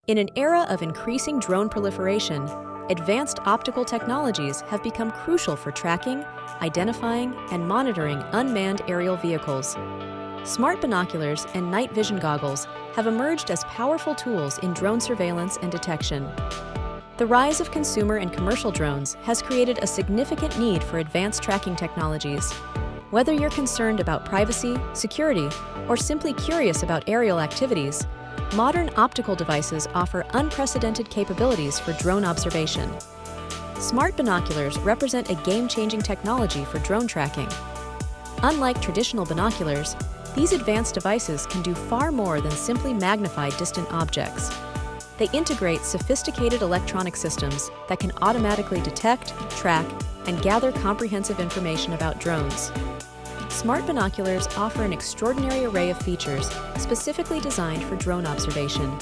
In an era of increasing drone proliferation, advanced optical technologies have become crucial for tracking, identifying, and monitoring unmanned aerial vehicles. Smart binoculars and night vision goggles have emerged as powerful tools in drone surveillance and detection. The rise of consumer and commercial drones has created a significant need for advanced tracking technologies. Whether you're concerned about privacy, security, or simply curious about aerial activities, modern optical devices offer unprecedented capabilities for drone observation. Smart binoculars represent a game-changing technology for drone tracking. Unlike traditional binoculars, these advanced devices can do far more than simply magnify distant objects. They integrate sophisticated electronic systems that can automatically detect, track, and gather comprehensive information about drones. Smart binoculars offer an extraordinary array of features specifically designed for drone observation.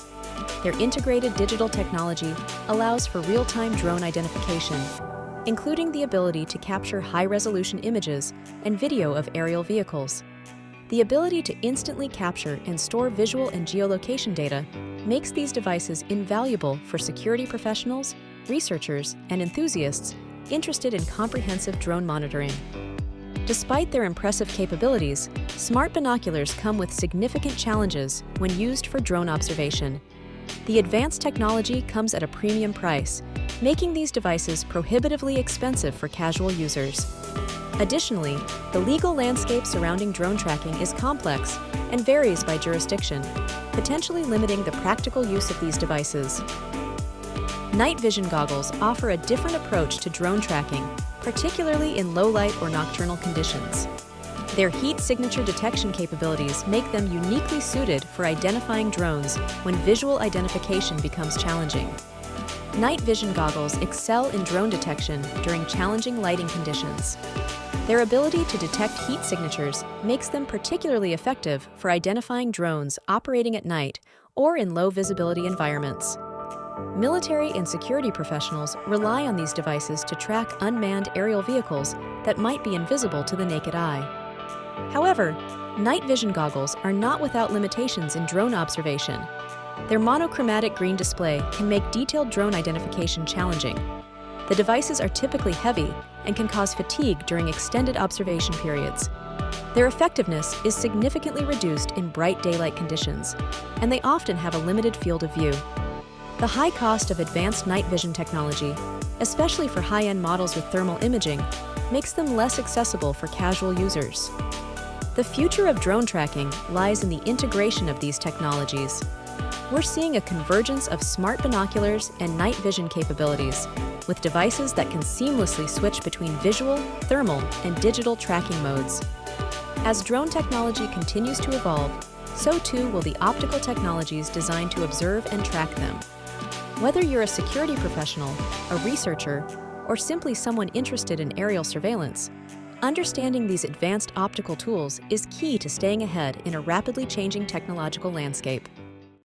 Their integrated digital technology allows for real-time drone identification, including the ability to capture high-resolution images and video of aerial vehicles. The ability to instantly capture and store visual and geolocation data makes these devices invaluable for security professionals, researchers, and enthusiasts interested in comprehensive drone monitoring. Despite their impressive capabilities, smart binoculars come with significant challenges when used for drone observation. The advanced technology comes at a premium price, making these devices prohibitively expensive for casual users. Additionally, the legal landscape surrounding drone tracking is complex and varies by jurisdiction, potentially limiting the practical use of these devices. Night vision goggles offer a different approach to drone tracking, particularly in low-light or nocturnal conditions. Their heat signature detection capabilities make them uniquely suited for identifying drones when visual identification becomes challenging. Night vision goggles excel in drone detection during challenging lighting conditions. Their ability to detect heat signatures makes them particularly effective for identifying drones operating at night or in low-visibility environments. Military and security professionals rely on these devices to track unmanned aerial vehicles that might be invisible to the naked eye. However, night vision goggles are not without limitations in drone observation. Their monochromatic green display can make detailed drone identification challenging. The devices are typically heavy and can cause fatigue during extended observation periods. Their effectiveness is significantly reduced in bright daylight conditions, and they often have a limited field of view. The high cost of advanced night vision technology, especially for high-end models with thermal imaging, makes them less accessible for casual users. The future of drone tracking lies in the integration of these technologies. We're seeing a convergence of smart binoculars and night vision capabilities, with devices that can seamlessly switch between visual, thermal, and digital tracking modes. As drone technology continues to evolve, so too will the optical technologies designed to observe and track them. Whether you're a security professional, a researcher, or simply someone interested in aerial surveillance, understanding these advanced optical tools is key to staying ahead in a rapidly changing technological landscape.